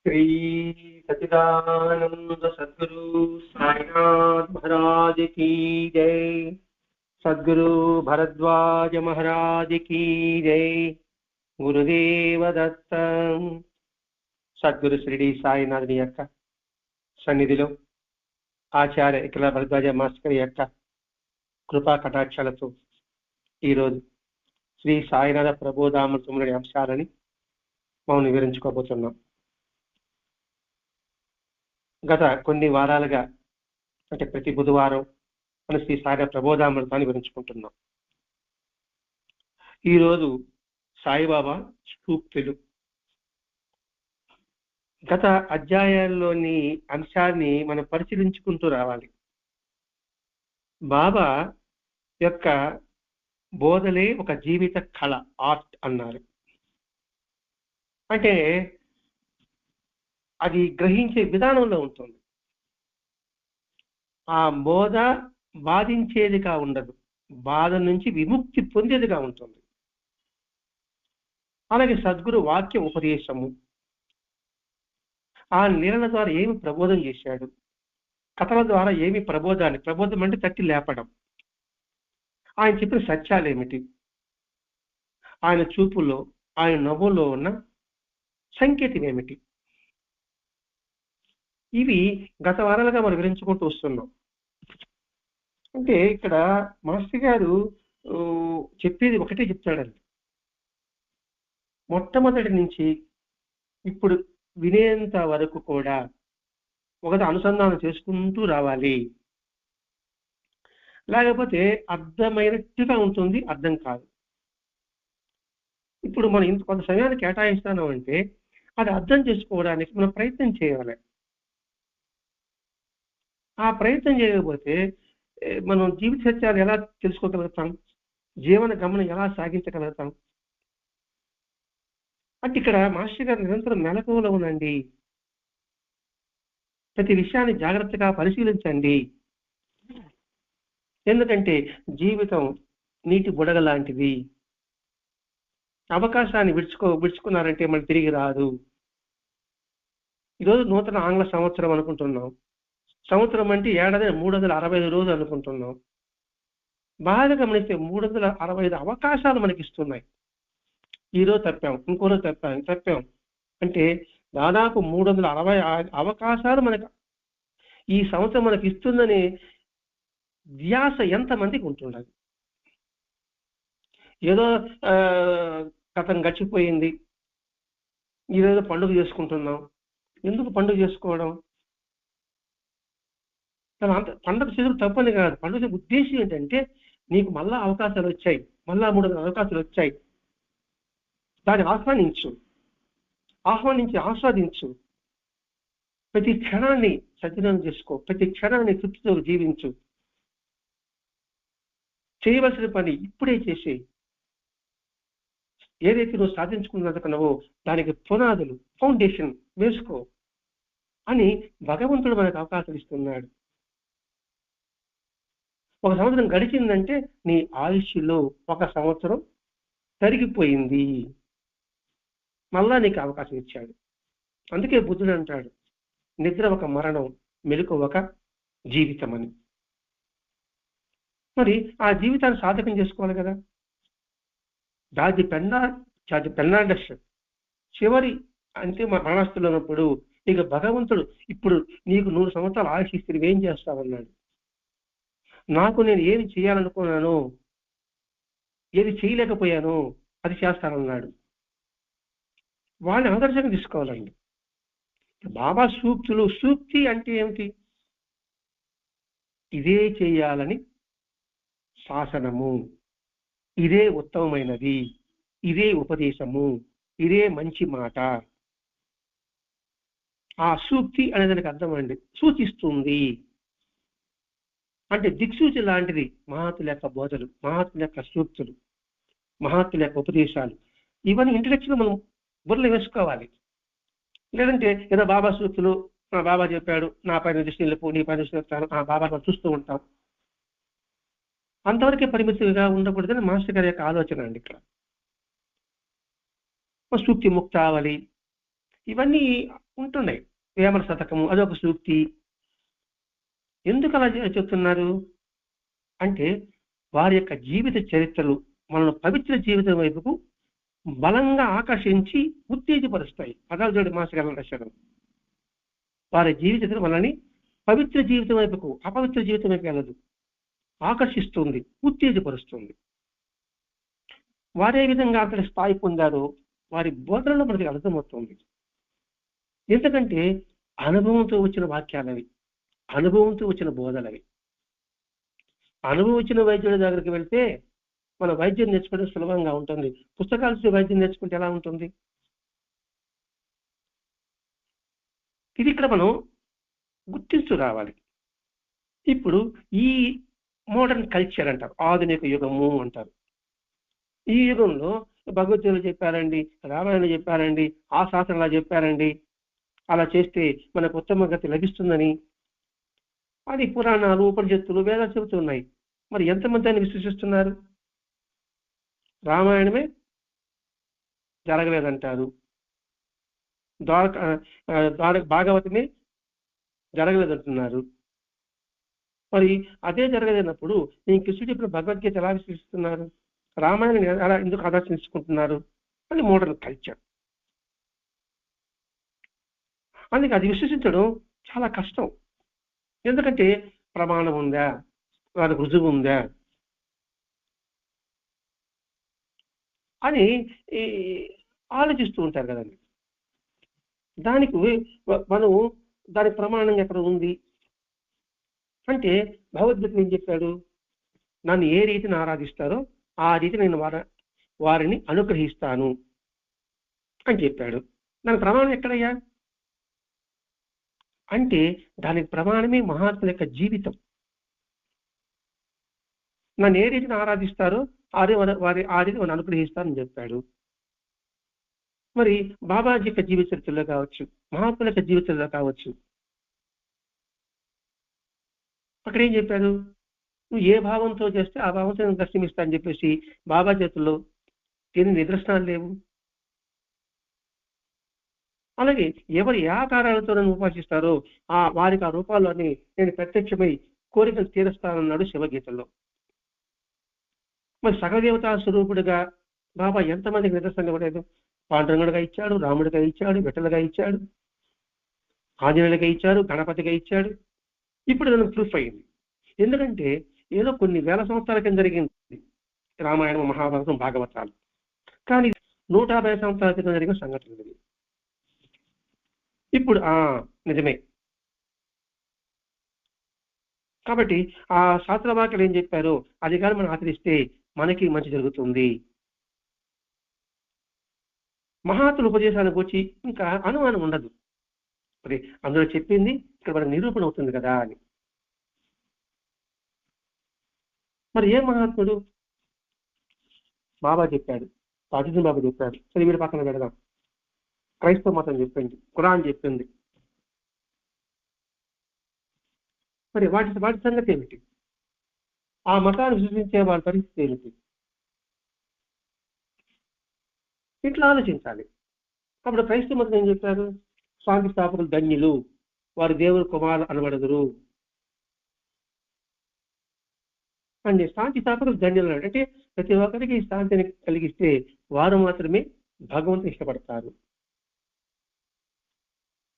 श्री सच्चिदानंद सद्गुरु साईनाथ महाराज की जय। सद्गुरु भरद्वाज महाराज की जय। गुरुदेव दत्त। సద్గురు షిరిడి సాయినాథుని యొక్క సన్నిధిలో ఆచార్య ఇకల భరద్వాజ మాస్టర్ యొక్క కృపా కటాక్షాలతో ఈరోజు శ్రీ సాయినాథ ప్రబోధామృతములోని అంశాలని మనం వివరించుకోబోతున్నాం. గత కొన్ని వారాలుగా అంటే ప్రతి బుధవారం మనం శ్రీ సాయినాథ ప్రబోధామృతాన్ని వివరించుకుంటున్నాం. ఈరోజు సాయిబాబా సూక్తులు. గత అధ్యాయాల్లోని అంశాన్ని మనం పరిశీలించుకుంటూ రావాలి. బాబా యొక్క బోధలే ఒక జీవిత కళ, ఆర్ట్ అన్నారు. అంటే అది గ్రహించే విధానంలో ఉంటుంది. ఆ బోధ బాధించేదిగా ఉండదు, బాధ నుంచి విముక్తి పొందేదిగా ఉంటుంది. అలాగే సద్గురు వాక్య ఉపదేశము, ఆ లీలల ద్వారా ఏమి ప్రబోధం చేశాడు, కథల ద్వారా ఏమి ప్రబోధం అంటే తట్టి లేపడం, ఆయన చెప్పిన సత్యాలు ఏమిటి, ఆయన చూపులో ఆయన నవ్వులో ఉన్న సంకేతం ఏమిటి, ఇవి గత వారాలుగా మనం వివరించుకుంటూ వస్తున్నాం. అంటే ఇక్కడ మాస్టర్ గారు చెప్పేది ఒకటే చెప్తాడండి. మొట్టమొదటి నుంచి ఇప్పుడు వినేంత వరకు కూడా ఒకటి అనుసంధానం చేసుకుంటూ రావాలి. లేకపోతే అర్థమైనట్టుగా ఉంటుంది, అర్థం కాదు. ఇప్పుడు మనం ఇంత కొంత సమయాన్ని కేటాయిస్తాను అంటే అది అర్థం చేసుకోవడానికి మనం ప్రయత్నం చేయాలి. ఆ ప్రయత్నం చేయకపోతే మనం జీవిత సత్యాలు ఎలా తెలుసుకోగలుగుతాం, జీవన గమనం ఎలా సాగించగలుగుతాం? అంటే ఇక్కడ మాస్టర్ గారు నిరంతరం మెలకువలో ఉండండి, ప్రతి విషయాన్ని జాగ్రత్తగా పరిశీలించండి. ఎందుకంటే జీవితం నీటి బుడగ లాంటిది. అవకాశాన్ని విడుచుకున్నారంటే మళ్ళీ తిరిగి రాదు. ఈరోజు నూతన ఆంగ్ల సంవత్సరం అనుకుంటున్నాం. సంవత్సరం అంటే ఏడాది 365 రోజులు అనుకుంటున్నాం. బాగా గమనిస్తే 365 అవకాశాలు మనకి ఇస్తున్నాయి. ఈరోజు తప్పాం, ఇంకో రోజు తప్పాం అంటే దాదాపు 365 అవకాశాలు మనకు ఈ సంవత్సరం మనకి ఇస్తుందని ధ్యాస ఎంతమందికి ఉంటున్నది. ఏదో గతం గడిచిపోయింది, ఈరోజు పండుగ చేసుకుంటున్నాం. ఎందుకు పండుగ చేసుకోవడం? పండుగ చేతులు తప్పని కాదు. పండుగ ఉద్దేశం ఏంటంటే నీకు మళ్ళా అవకాశాలు వచ్చాయి, మళ్ళా 3 అవకాశాలు వచ్చాయి, దాన్ని ఆస్వాదించు. ప్రతి క్షణాన్ని సద్వినియోగం చేసుకో, ప్రతి క్షణాన్ని తృప్తితో జీవించు. చేయవలసిన పని ఇప్పుడే చేసే. ఏదైతే నువ్వు సాధించుకున్నదనుకున్నావో దానికి పునాదులు, ఫౌండేషన్ వేసుకో అని భగవంతుడు మనకు అవకాశం ఇస్తున్నాడు. ఒక సంవత్సరం గడిచిందంటే నీ ఆయుష్లో 1 సంవత్సరం తరిగిపోయింది, మళ్ళా నీకు అవకాశం ఇచ్చాడు. అందుకే బుద్ధుడు అంటాడు, నిద్ర ఒక మరణం, మెలకు ఒక జీవితం అని. మరి ఆ జీవితాన్ని సాధకం చేసుకోవాలి కదా. జార్జ్ ఫెర్నాండస్ చివరి అంటే మరణస్తులు ఉన్నప్పుడు ఇక భగవంతుడు ఇప్పుడు నీకు 100 సంవత్సరాలు ఆయుష్ ఇస్తే నువ్వేం చేస్తావన్నాడు. నాకు నేను ఏమి చేయాలనుకున్నాను, ఏది చేయలేకపోయాను అది చేస్తానన్నాడు. వాళ్ళని ఆదర్శంగా తీసుకోవాలండి. బాబా సూక్తులు, సూక్తి అంటే ఏమిటి? ఇదే చేయాలని శాసనము, ఇదే ఉత్తమమైనది, ఇదే ఉపదేశము, ఇదే మంచి మాట. ఆ సూక్తి అనే దానికి అర్థం అండి, సూచిస్తుంది అంటే దిక్సూచి లాంటిది. మహాత్ముల యొక్క బోధలు, మహాత్ముల యొక్క సూక్తులు, మహాత్ముల యొక్క ఉపదేశాలు, ఇవన్నీ ఇంటలెక్చువల్ మనం బుర్రలు వేసుకోవాలి. లేదంటే ఏదో బాబా సూక్తులు, బాబా చెప్పాడు, నా పైన దృష్టి నిలుపు, నీ పైన దృష్టి నిలుపుతాను, బాబా మనం చూస్తూ ఉంటాం. అంతవరకే పరిమితిగా ఉండకూడదని మాస్టర్ గారి యొక్క ఆలోచన అండి. ఇక్కడ సూక్తి ముక్తావళి ఇవన్నీ ఉంటున్నాయి. వేమన శతకము అదొక సూక్తి. ఎందుకు అలా చెప్తున్నారు అంటే వారి యొక్క జీవిత చరిత్రలు మనల్ని పవిత్ర జీవితం వైపుకు బలంగా ఆకర్షించి ఉత్తేజపరుస్తాయి. పదాలు చూడండి మాస్టర్ గారు రాశారు. వారి జీవితం మనల్ని పవిత్ర జీవితం వైపుకు అపవిత్ర జీవితం వైపు వెళ్ళదు, ఆకర్షిస్తుంది, ఉత్తేజపరుస్తుంది. వారే విధంగా అక్కడ స్థాయి పొందారో వారి బోధనలో మనకి అర్థమవుతుంది. ఎందుకంటే అనుభవంతో వచ్చిన వాక్యాలవి, అనుభవంతో వచ్చిన బోధనవి. అనుభవం వచ్చిన వైద్యుడి దగ్గరికి వెళ్తే మన వైద్యం నేర్చుకోవడం సులభంగా ఉంటుంది. పుస్తకాలు వైద్యం నేర్చుకుంటే ఎలా ఉంటుంది? ఇది ఇక్కడ మనం గుర్తించు రావాలి. ఇప్పుడు ఈ మోడర్న్ కల్చర్ అంటారు, ఆధునిక యుగము అంటారు. ఈ యుగంలో భగవద్గీతలు చెప్పారండి, రామాయణం చెప్పారండి, ఆ శాస్త్రం అలా చెప్పారండి, అలా చేస్తే మనకు ఉత్తమ గతి లభిస్తుందని అది పురాణాలు, ఉపనిషత్తులు, వేదాలు చెబుతున్నాయి. మరి ఎంతమంది దాన్ని విశ్వసిస్తున్నారు? రామాయణమే జరగలేదంటారు, భాగవతమే జరగలేదంటున్నారు. మరి అదే జరగలేనప్పుడు నేను కృష్ణుడు చెప్పిన భగవద్గీత ఎలా విశ్వసిస్తున్నారు? రామాయణం ఎలా ఎందుకు ఆదర్శించుకుంటున్నారు? అని మోడర్న్ కల్చర్. అందుకే అది విశ్వసించడం చాలా కష్టం. ఎందుకంటే ప్రమాణం ఉందా, దానికి రుజువు ఉందా అని ఆలోచిస్తూ ఉంటారు కదండి. దానికి మనం దాని ప్రమాణం ఎక్కడ ఉంది అంటే భగవద్గీత ఏం చెప్పాడు? నన్ను ఏ రీతిని ఆరాధిస్తారో ఆ రీతి నేను వారిని అనుగ్రహిస్తాను అని చెప్పాడు. దాని ప్రమాణం ఎక్కడయ్యా అంటే దానికి ప్రమాణమే మహాత్ముల యొక్క జీవితం. నన్ను ఏ రీతిని ఆరాధిస్తారో ఆ రీతి వారిని అనుగ్రహిస్తానని చెప్పాడు. మరి బాబాజీ యొక్క జీవిత చరిత్రలో కావచ్చు, మహాత్ముల యొక్క జీవితంలో కావచ్చు, అక్కడ ఏం చెప్పాడు? నువ్వు ఏ భావంతో చేస్తే ఆ భావంతో నేను దర్శనమిస్తా అని చెప్పేసి బాబా చేతుల్లో ఎన్ని నిదర్శనాలు లేవు. అలాగే ఎవరు ఏ ఆకారాలతో నన్ను ఉపాసిస్తారో వారికి ఆ రూపాల్లోని నేను ప్రత్యక్షమై కోరికలు తీరుస్తానన్నాడు శివగీతల్లో. మరి సకలదేవతా స్వరూపుడుగా బాబా ఎంతమందికి నిదర్శనంగా ఇవ్వలేదు? పాండురంగుడిగా ఇచ్చాడు, రాముడిగా ఇచ్చాడు, విఠలుగా ఇచ్చాడు, ఆంజనేయుడిగా ఇచ్చాడు, గణపతిగా ఇచ్చాడు. ఇప్పుడు నన్ను ప్రూఫ్ అయింది. ఎందుకంటే ఏదో కొన్ని వేల సంవత్సరాల కింద జరిగింది రామాయణం, మహాభారతం, భాగవతాలు. కానీ 150 సంవత్సరాల క్రితం జరిగిన సంఘటన ఇది. ఇప్పుడు నిజమే. కాబట్టి ఆ శాస్త్రవాక్యాలు ఏం చెప్పారో అది కానీ మనం ఆచరిస్తే మనకి మంచి జరుగుతుంది. మహాత్ముల ఉపదేశాలకు వచ్చి ఇంకా అనుమానం ఉండదు. మరి అందులో చెప్పింది ఇక్కడ మనకు నిరూపణ అవుతుంది కదా అని. మరి ఏ మహాత్ముడు? బాబా చెప్పాడు, తాజుద్దీన్ బాబా చెప్పాడు. సరే వీరి పక్కన పెడదాం. క్రైస్తవ మతం చెప్పింది, ఖురాన్ చెప్పింది. మరి వాటి సంగతి ఏమిటి? ఆ మతాన్ని విశ్వసించే వాళ్ళ పరిస్థితి ఏమిటి? ఇట్లా ఆలోచించాలి. అప్పుడు క్రైస్తవ మతం ఏం చెప్పారు? శాంతి స్థాపకులు ధన్యులు, వారి దేవుడు కుమారు అనబడదురు అంటే శాంతి స్థాపకులు ధన్యులు అంటే ప్రతి ఒక్కరికి శాంతిని కలిగిస్తే వారు మాత్రమే భగవంతుని ఇష్టపడతారు.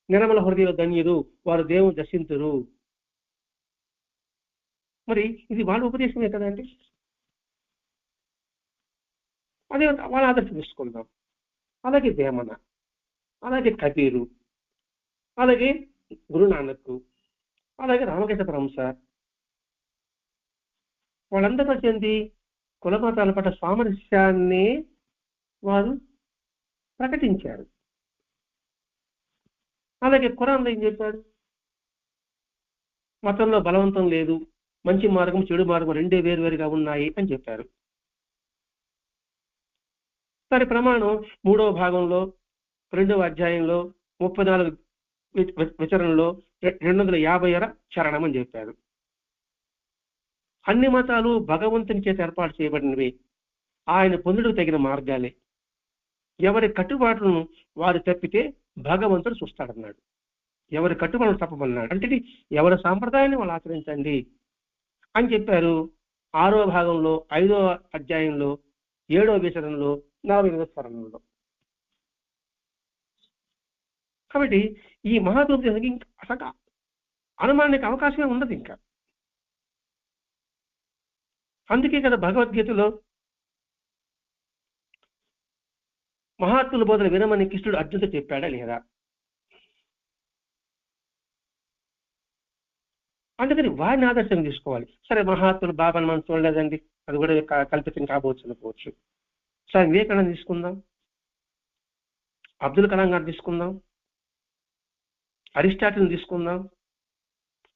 నిర్మల హృదయ ధన్యులు, వారు దేవుని దర్శించరు. మరి ఇది వాళ్ళ ఉపదేశమే కదండి. అదే వాళ్ళ ఆదర్శం తీసుకుందాం. అలాగే వేమన, అలాగే కబీరు, అలాగే గురునానక్, అలాగే రామకృష్ణ పరమహంస, వాళ్ళందరూ చెంది కుల మతాల పట్ల సామరస్యాన్ని వారు ప్రకటించారు. అలాగే ఖురాన్లో ఏం చెప్పాడు? మతంలో బలవంతం లేదు, మంచి మార్గం చెడు మార్గం రెండే వేరువేరుగా ఉన్నాయి అని చెప్పారు. దాని ప్రమాణం 3వ భాగంలో 2వ అధ్యాయంలో 34 విచరణలో 250 చరణం అని చెప్పారు. అన్ని మతాలు భగవంతుని చేత ఏర్పాటు చేయబడినవి, ఆయన పొందుటకు తగిన మార్గాలే. ఎవరి కట్టుబాట్లను వారు తప్పితే భగవంతుడు చూస్తాడన్నాడు. ఎవరి కట్టుబడులు తప్పమన్నాడు. అంటే ఎవరి సాంప్రదాయాన్ని వాళ్ళు ఆచరించండి అని చెప్పారు. 6వ భాగంలో 5వ అధ్యాయంలో 7వ విచరణలో 48వ చరణంలో. కాబట్టి ఈ మహాత్ముడికి ఇంకా అసలు అనుమానానికి అవకాశమే ఉండదు. ఇంకా అందుకే కదా భగవద్గీతలో మహాత్ముల బోధన వినమని కృష్ణుడు అర్జునుడితో చెప్పాడా లేదా? అందుకని వారిని ఆదర్శంగా తీసుకోవాలి. సరే, మహాత్ములు బాబాని మనం చూడలేదండి, అది కూడా కల్పితం కాబోచ్చు అనుకోవచ్చు. సరే, వివేకానంద తీసుకుందాం, అబ్దుల్ కలాం గారు తీసుకుందాం, అరిస్టాటిల్ని తీసుకుందాం,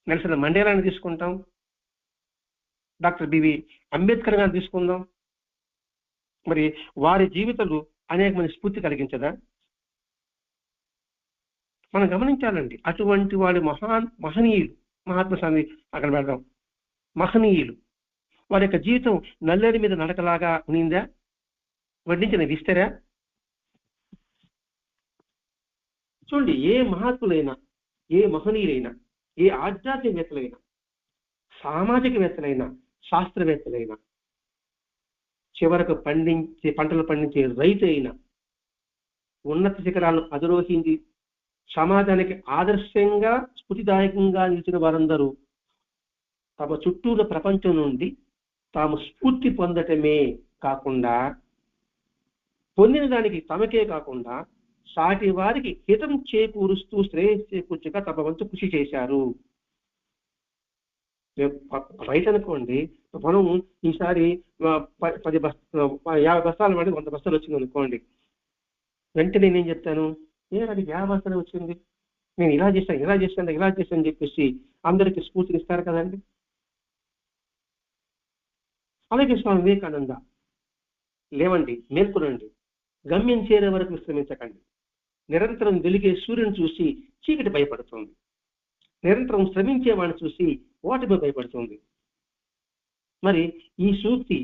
నెల్సన్ మండేలాని తీసుకుంటాం, డాక్టర్ బివి అంబేద్కర్ గారిని తీసుకుందాం. మరి వారి జీవితాలు అనేక మంది స్ఫూర్తి కలిగించదా? మనం గమనించాలండి. అటువంటి వాడి మహనీయులు, మహాత్మా స్వామి అక్కడ పెడదాం, మహనీయులు వారి యొక్క జీవితం నల్లేరు మీద నడకలాగా ఉనిందా? వడ్డించిన విస్తరా? చూడండి, ఏ మహాత్ములైనా, ఏ మహనీయులైనా, ఏ ఆధ్యాత్మికవేత్తలైనా, సామాజికవేత్తలైనా, శాస్త్రవేత్తలైనా, చివరకు పంటలు పండించే రైతు అయినా, ఉన్నత శిఖరాలను అధిరోహించి సమాజానికి ఆదర్శంగా స్ఫూర్తిదాయకంగా నిలిచిన వారందరూ తమ చుట్టూల ప్రపంచం నుండి తాము స్ఫూర్తి పొందటమే కాకుండా, పొందిన దానికి తమకే కాకుండా సాటి వారికి హితం చేకూరుస్తూ శ్రేయస్సు చేకూర్చగా తమ వంతు కృషి చేశారు. రైతు అనుకోండి, మనం ఈసారి 50 బస్తాలు వాడి 100 బస్తాలు వచ్చింది అనుకోండి, వెంటనే నేను చెప్తాను, అది 50 బస్తాలు వచ్చింది, నేను ఇలా చేశాను అని చెప్పేసి అందరికి స్ఫూర్తిని ఇస్తారు కదండి. అలాగే స్వామి వివేకానంద, లేవండి, మేల్కొనండి, గమ్యం చేరే వరకు విశ్రమించకండి. నిరంతరం వెలిగే సూర్యుని చూసి చీకటి భయపడుతుంది, నిరంతరం శ్రమించేవాడిని చూసి ఓటమి భయపడుతుంది. మరి ఈ సూక్తి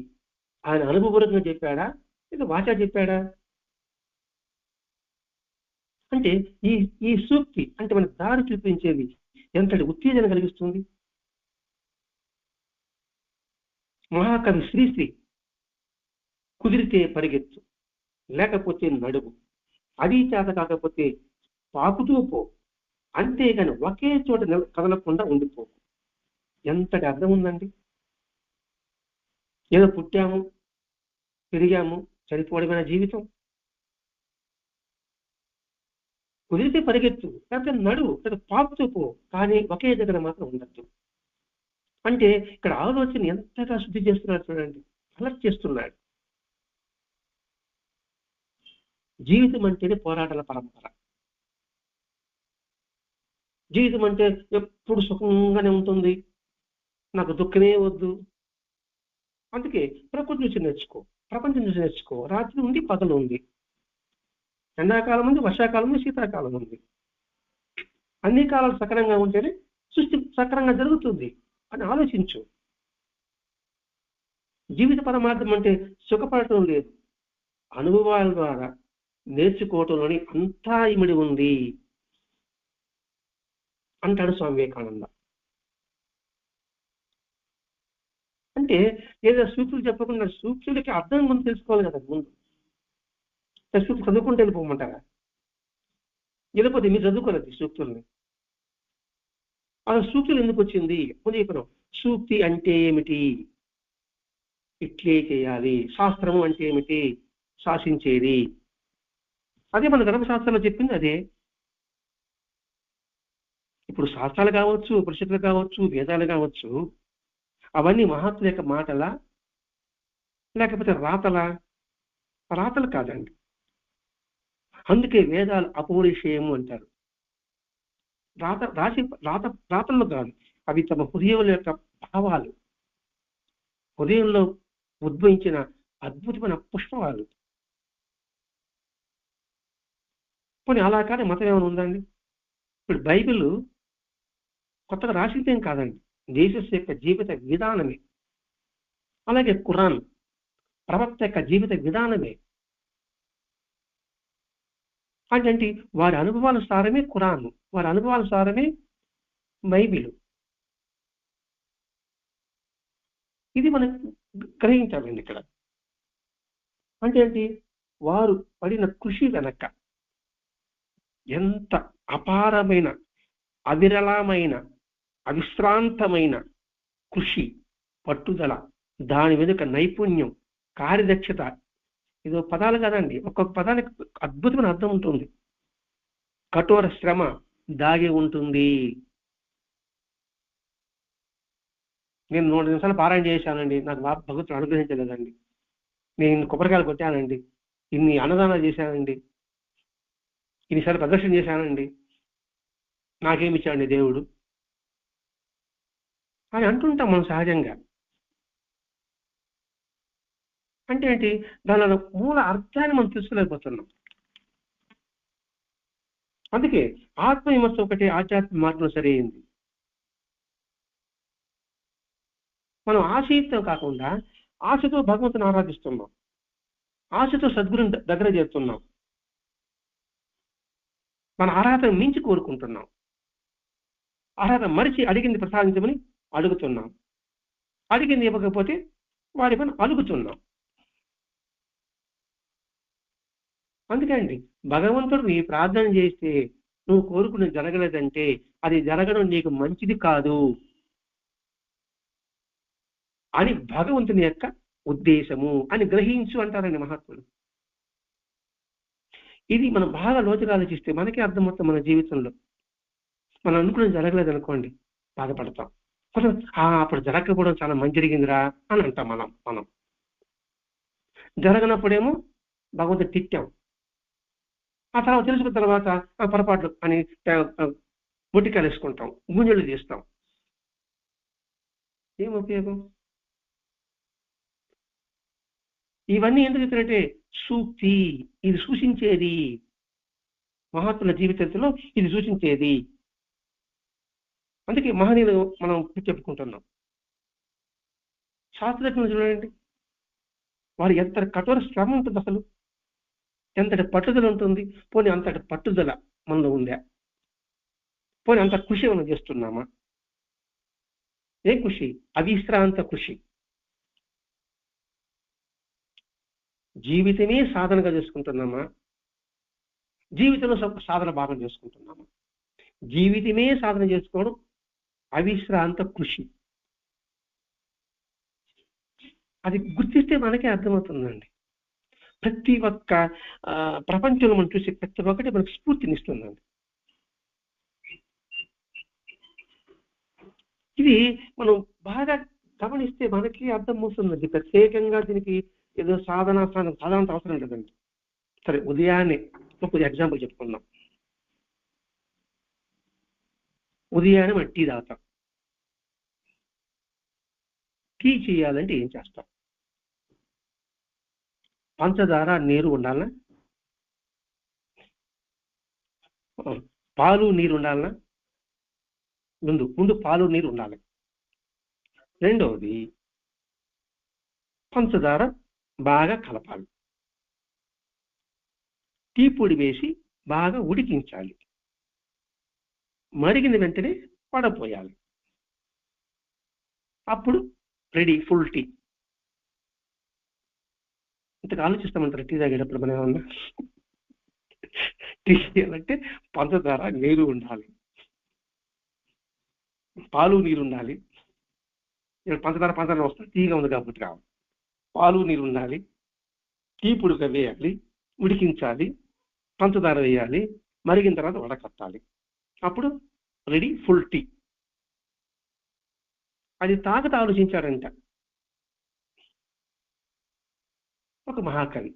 ఆయన అనుభవపూర్వకంగా చెప్పాడా, లేదా వాచా చెప్పాడా? అంటే ఈ సూక్తి అంటే మనకు దారి చూపించేది ఎంతటి ఉత్తేజన కలిగిస్తుంది. మహాకవి శ్రీశ్రీ, కుదిరితే పరిగెత్తు, లేకపోతే నడుము, అది చేత కాకపోతే పాకుతూ పో, అంతేగాని ఒకే చోట కదలకుండా ఉండిపో. ఎంతటి అర్థం ఉందండి. ఏదో పుట్టాము, పెరిగాము, చనిపోవడమైన జీవితం. కుదిరితే పరిగెత్తు, లేకపోతే నడువు, లేదా పాకుతూ పో, కానీ ఒకే దగ్గర మాత్రం ఉండద్దు. అంటే ఇక్కడ ఆలోచన ఎంతగా శుద్ధి చేస్తున్నాడు చూడండి, అలర్ట్ చేస్తున్నాడు. జీవితం అంటేనే పోరాటాల పరంపర. జీవితం అంటే ఎప్పుడు సుఖంగానే ఉంటుంది, నాకు దుఃఖమే వద్దు. అందుకే ప్రకృతి నుంచి నేర్చుకో, ప్రపంచం నుంచి నేర్చుకో. రాత్రి ఉంది, పగలు ఉంది, ఎండాకాలం ఉంది, వర్షాకాలం ఉంది, శీతాకాలం ఉంది. అన్ని కాలాలు సక్రమంగా ఉంటేనే సృష్టి సక్రమంగా జరుగుతుంది అని ఆలోచించు. జీవిత పరమార్థం అంటే సుఖపడటం లేదు, అనుభవాల ద్వారా నేర్చుకోవటంలోని అంతా ఇమిడి ఉంది అంటాడు స్వామి వివేకానంద. అంటే ఏదో సూక్తులు చెప్పకుండా సూక్తులకి అర్థం ముందు తెలుసుకోవాలి కదా. ముందు సూక్తులు చదువుకుంటే వెళ్ళిపోమంటారా? వెళ్ళిపోతే మీరు చదువుకోలేదు సూక్తుల్ని. అసలు సూక్తులు ఎందుకు వచ్చింది ముందు చెప్పినాం. సూక్తి అంటే ఏమిటి? ఇట్లే చేయాలి. శాస్త్రము అంటే ఏమిటి? శాసించేది. అదే మన ధర్మశాస్త్రంలో చెప్పింది అదే. ఇప్పుడు శాస్త్రాలు కావచ్చు, ఉపనిషత్తులు కావచ్చు, వేదాలు కావచ్చు, అవన్నీ మహాత్ముల యొక్క మాటలా, లేకపోతే రాతలా? రాతలు కాదండి. అందుకే వేదాలు అపౌరుషేయము అంటారు. రాతల్లో కాదు, అవి తమ హృదయం యొక్క భావాలు, హృదయంలో ఉద్భవించిన అద్భుతమైన పుష్పాలు. పోనీ అలా కానీ మతం ఏమైనా ఉందండి? ఇప్పుడు బైబిల్ కొత్తగా రాసిందేం కాదండి, జీసస్ యొక్క జీవిత విధానమే. అలాగే ఖురాన్ ప్రవక్త యొక్క జీవిత విధానమే. అంటే వారి అనుభవాల సారమే ఖురాన్, వారి అనుభవాల సారమే బైబిల్. ఇది మనం గ్రహించాలండి ఇక్కడ. అంటే ఏంటి, వారు పడిన కృషి వెనక ఎంత అపారమైన, అవిరళమైన, అవిశ్రాంతమైన కృషి, పట్టుదల, దాని వెనుక నైపుణ్యం, కార్యదక్షత. ఇదో పదాలు కదండి, ఒక్కొక్క పదానికి అద్భుతమైన అర్థం ఉంటుంది. కఠోర శ్రమ దాగి ఉంటుంది. నేను 100 నిమిషాలు పారాయణ చేశానండి, నాకు భగవంతుడు అనుగ్రహించలేదండి. నేను కొబ్బరికాయలు కొట్టానండి, ఇన్ని అన్నదానాలు చేశానండి, ఇన్నిసార్లు ప్రదర్శన చేశానండి, నాకేమి ఇచ్చాడండి దేవుడు అని అంటుంటాం మనం సహజంగా. అంటే ఏంటి, దానిలో మూల అర్థాన్ని మనం తెలుసుకోలేకపోతున్నాం. అందుకే ఆత్మవిమర్శ ఒకటి ఆధ్యాత్మిక మార్గం సరైంది. మనం ఆశతో కాకుండా ఆశతో భగవంతుని ఆరాధిస్తున్నాం, ఆశతో సద్గురుని దగ్గర చేస్తున్నాం, మన అర్హత మించి కోరుకుంటున్నాం, అర్హత మరిచి అడిగింది ప్రసాదించమని అడుగుతున్నాం, అడిగింది ఇవ్వకపోతే వారి పని అలుగుతున్నాం. అందుకే అండి, భగవంతుడు నీ ప్రార్థన చేస్తే నువ్వు కోరుకుని జరగలేదంటే అది జరగడం నీకు మంచిది కాదు అని భగవంతుని యొక్క ఉద్దేశము అని గ్రహించు అంటారండి మహాత్ములు. ఇది మనం బాగా లోతుగా ఆలోచిస్తే మనకే అర్థమవుతుంది. మన జీవితంలో మనం అనుకుని జరగలేదు అనుకోండి, బాధపడతాం. కొంచెం అప్పుడు జరగకపోవడం చాలా మంచి జరిగిందిరా అని అంటాం. మనం జరగనప్పుడేమో భగవంతుడు తిట్టాం, ఆ తర్వాత తెలుసుకున్న తర్వాత పొరపాట్లు అని బొట్టికాయలు వేసుకుంటాం, గుంజలు తీస్తాం. ఏం ఉపయోగం? ఇవన్నీ ఎందుకు చెప్తున్నట్టే సూక్తి, ఇది సూచించేది, మహాత్ముల జీవితంలో ఇది సూచించేది. అందుకే మహనీయులు మనం చెప్పుకుంటున్నాం. శాస్త్రజ్ఞులు చూడండి, వారు ఎంత కఠోర శ్రమ ఉంటుంది, అసలు ఎంతటి పట్టుదల ఉంటుంది. పోనీ అంతటి పట్టుదల మనలో ఉందా? పోనీ అంత కృషి మనం చేస్తున్నామా? ఏ కృషి? అవిశ్రాంత కృషి. జీవితమే సాధనగా చేసుకుంటున్నామా? జీవితంలో సాధన భాగం చేసుకుంటున్నామా? జీవితమే సాధన చేసుకోవడం అవిశ్రాంత కృషి. అది గుర్తిస్తే మనకే అర్థమవుతుందండి. ప్రతి ఒక్క ప్రపంచంలో మనం చూసే ప్రతి ఒక్కటి మనకు స్ఫూర్తినిస్తుందండి. ఇది మనం బాగా గమనిస్తే మనకి అర్థమవుతుందండి. ప్రత్యేకంగా దీనికి ఏదో సాధన అవసరం లేదండి. సరే, ఉదయాన్నే ఒక ఎగ్జాంపుల్ చెప్పుకుందాం. ఉదయాన్నే మనం టీ తాగుతాం. టీ చేయాలంటే ఏం చేస్తాం? పంచదార, నీరు ఉండాలనా? పాలు నీరు ఉండాలనా? ముందు పాలు నీరు ఉండాలి. రెండవది, పంచదార బాగా కలపాలి, టీ పొడి వేసి బాగా ఉడికించాలి, మరిగిన వెంటనే పడపోయాలి. అప్పుడు రెడీ, ఫుల్ టీ. ఇంతకు ఆలోచిస్తామంటారు టీ తాగేటప్పుడు మనం ఏమన్నా? టీ చేయాలంటే పంచదార, నీరు ఉండాలి, పాలు నీరు ఉండాలి. పంచదార వస్తుంది, టీగా ఉంది కాబట్టి కావాలి. పాలు నీరు ఉండాలి, టీ పొడిగా వేయాలి, ఉడికించాలి, పంచదార వేయాలి, మరిగిన తర్వాత వడకట్టాలి. అప్పుడు రెడీ, ఫుల్ టీ. అది తాగత ఆలోచించాడంట ఒక మహాకవి.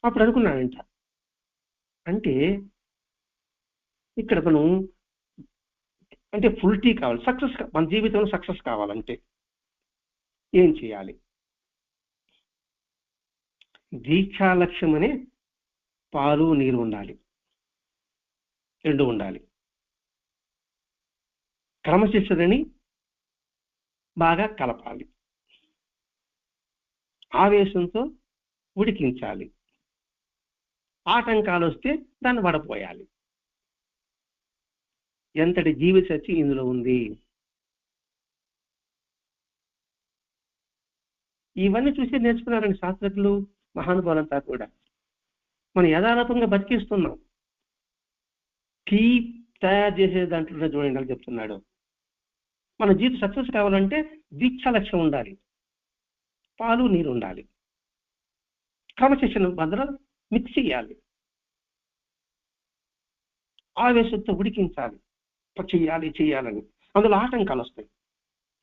అప్పుడు అనుకున్నాడంట, అంటే ఇక్కడ మనం అంటే ఫుల్ టీ కావాలి, సక్సెస్, మన జీవితంలో సక్సెస్ కావాలంటే ఏం చేయాలి? దీక్షా లక్ష్యం అనే పాలు నీరు ఉండాలి, రెండు ఉండాలి. క్రమశిక్షణని బాగా కలపాలి, ఆవేశంతో ఉడికించాలి, ఆటంకాలు వస్తే దాన్ని వడపోయాలి. ఎంతటి జీవిత సత్యం ఇందులో ఉంది. ఇవన్నీ చూసి నేర్చుకున్నారండి శాస్త్రజ్ఞులు, మహానుభావులంతా కూడా. మనం యథాలాపంగా బతికిస్తున్నాం. టీ తయారు చేసే దాంట్లో చూడండి అని చెప్తున్నాడు. మన జీవితం సక్సెస్ కావాలంటే దీక్ష లక్ష్యం ఉండాలి, పాలు నీరు ఉండాలి, క్రమశిక్షణ భద్ర మిక్స్ చేయాలి, ఆవేశంతో ఉడికించాలి, చెయ్యాలని. అందులో ఆటంకాలు వస్తాయి,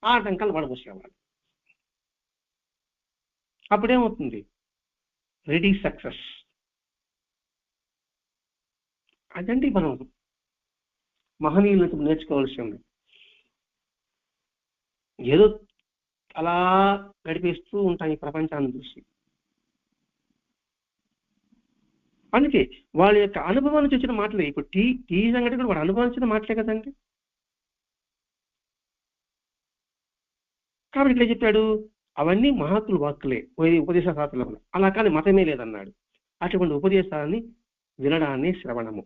ఆ ఆటంకాలు వడబోసేవాళ్ళు. అప్పుడేమవుతుంది? Ready success. అదండి మనం మహనీయులకు నేర్చుకోవాల్సింది. ఏదో అలా గడిపేస్తూ ఉంటాం ఈ ప్రపంచాన్ని చూసి. అందుకే వాళ్ళ యొక్క అనుభవాన్ని చూసిన మాటలే. ఇప్పుడు టీ సంగతి కూడా వాడు అనుభవించిన మాటలే కదండి. కాబట్టి ఇట్లా చెప్పాడు, అవన్నీ మహాత్ముల వాక్కులే, ఉపదేశ శాస్త్రంలో. అలా కానీ మతమే లేదన్నాడు. అటువంటి ఉపదేశాన్ని వినడాన్ని శ్రవణము.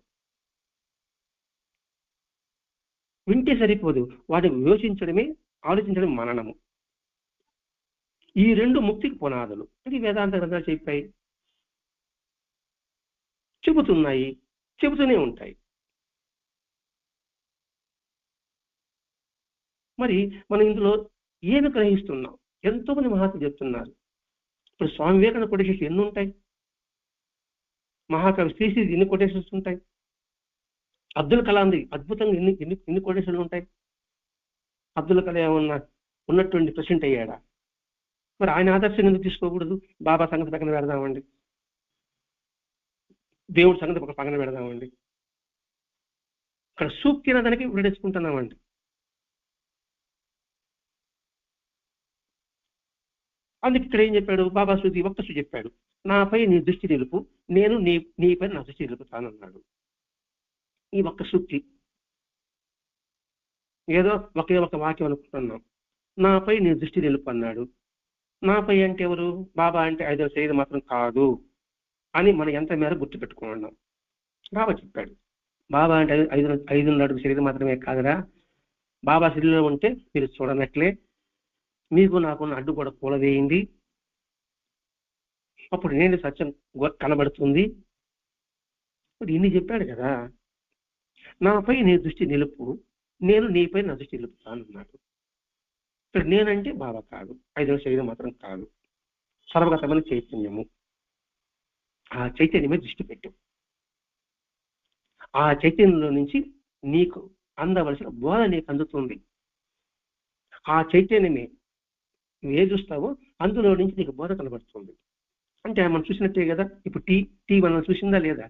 వింటే సరిపోదు, వాటిని వివేచించడమే, ఆలోచించడం మననము. ఈ రెండు ముక్తికి పునాదులు. ఇది వేదాంత గ్రంథాలు చెప్పాయి, చెబుతున్నాయి, చెబుతూనే ఉంటాయి. మరి మనం ఇందులో ఏమి గ్రహిస్తున్నాం? ఎంతో మంది మహాత్ములు చెప్తున్నారు. ఇప్పుడు స్వామి వివేకానంద కొటేషన్స్ ఎన్ని ఉంటాయి, మహాకవి శ్రీశ్రీ ఎన్ని కొటేషన్స్ ఉంటాయి, అబ్దుల్ కలాంది అద్భుతంగా ఎన్ని కొటేషన్లు ఉంటాయి. అబ్దుల్ కలాం ఏమన్నా ఉన్నటువంటి ప్రెసిడెంట్ అయ్యాడా? మరి ఆయన ఆదర్శం ఎందుకు తీసుకోకూడదు? బాబా సంగతి పక్కన పెడదామండి, దేవుడి సంగతి పక్కన పెడదామండి. ఇక్కడ సూక్తి అనేదానికి విడేసుకుంటున్నామండి. అందుకు ఇక్కడ ఏం చెప్పాడు బాబా? శృతి ఒక్క శృతి చెప్పాడు, నాపై నీ దృష్టి నిలుపు, నేను నీపై నా దృష్టి నిలుపుతానన్నాడు. ఈ ఒక్క సూక్తి. ఏదో ఒకే ఒక వాక్యం అనుకుంటున్నాం. నాపై నీ దృష్టి నిలుపు అన్నాడు. నాపై అంటే ఎవరు? బాబా అంటే 5వ శరీరం మాత్రం కాదు అని మనం ఎంత మేర గుర్తుపెట్టుకున్నాం. బాబా చెప్పాడు, బాబా అంటే 5 అడుగు శరీరం మాత్రమే కాదురా, బాబా శరీరంలో ఉంటే మీరు చూడనట్లే, మీకు నాకున్న అడ్డు కూడా కూలవేయండి, అప్పుడు నేను సత్యం కనబడుతుంది. ఇప్పుడు ఇన్ని చెప్పాడు కదా. నాపై నీ దృష్టి నిలుపు, నేను నీపై నా దృష్టి నిలుపుతాను అన్నాడు. ఇక్కడ నేనంటే బాబా కాదు, 5వ శరీరం మాత్రం కాదు, సర్వగతమైన చైతన్యము. ఆ చైతన్యమే దృష్టి పెట్టు. ఆ చైతన్యంలో నుంచి నీకు అందవలసిన బోధ నీకు అందుతుంది. ఆ చైతన్యమే నువ్వు ఏ చూస్తావో అందులో నుంచి నీకు బోధ కనబడుతుంది. అంటే మనం చూసినట్టే కదా. ఇప్పుడు టీ మనం చూసిందా లేదా?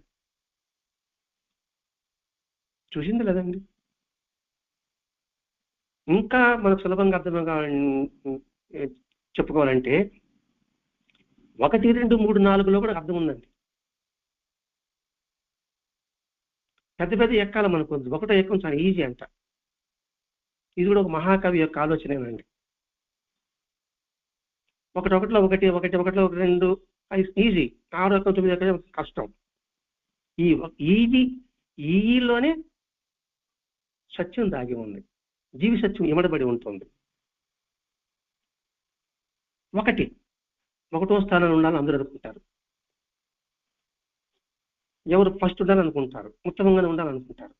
చూసిందా లేదండి? ఇంకా మనకు సులభంగా అర్థంగా చెప్పుకోవాలంటే 1, 2, 3, 4లో కూడా అర్థం ఉందండి. పెద్ద ఎక్కాలి మనకు, 1వ ఎక్కం చాలా ఈజీ అంట. ఇది కూడా ఒక మహాకవి యొక్క ఆలోచనేనండి. 1, 1, 2 ఈజీ, 6, 9 కష్టం. ఈలోనే సత్యం దాగి ఉంది, జీవి సత్యం ఇమడబడి ఉంటుంది. 1వ స్థానంలో ఉండాలని అందరూ అనుకుంటారు. ఎవరు ఫస్ట్ ఉండాలనుకుంటారు, ఉత్తమంగానే ఉండాలనుకుంటారు.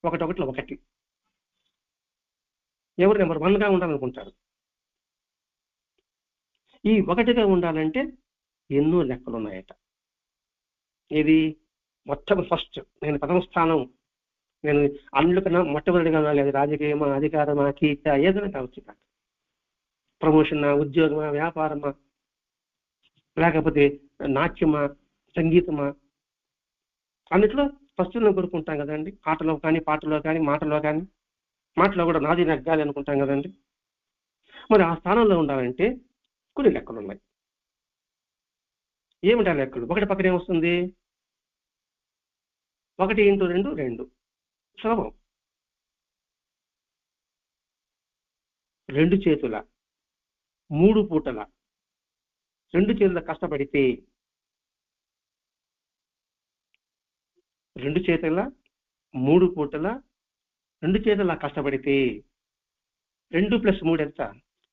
1 ఎవరు నెంబర్ 1గా ఉండాలనుకుంటారు. ఈ 1గా ఉండాలంటే ఎన్నో లెక్కలు ఉన్నాయట. ఇది మొత్తం ఫస్ట్, నేను 1వ స్థానం, నేను అన్నిటికన్నా మొట్టమొదటిగా ఉండాలి. అది రాజకీయమా, అధికారమా, కీర్తి ఏదైనా కావచ్చు, ప్రమోషనా, ఉద్యోగమా, వ్యాపారమా, లేకపోతే నాట్యమా, సంగీతమా, అన్నిట్లో ఫస్ట్ నేను కోరుకుంటాం కదండి. ఆటలో కానీ, పాటలో కానీ, మాటలో కానీ. మాటలో కూడా నాది నెగ్గాలి అనుకుంటాం కదండి. మరి ఆ స్థానంలో ఉండాలంటే కొన్ని లెక్కలు ఉన్నాయి. ఏమిటా లెక్కలు? 1 పక్కన ఏమొస్తుంది? 1 × 2 2 సులభం. 2 చేతుల 3 పూటల 2 చేతుల కష్టపడితే 2 చేతుల 3 పూటల 2 చేతుల కష్టపడితే 2 + 3 ఎంత?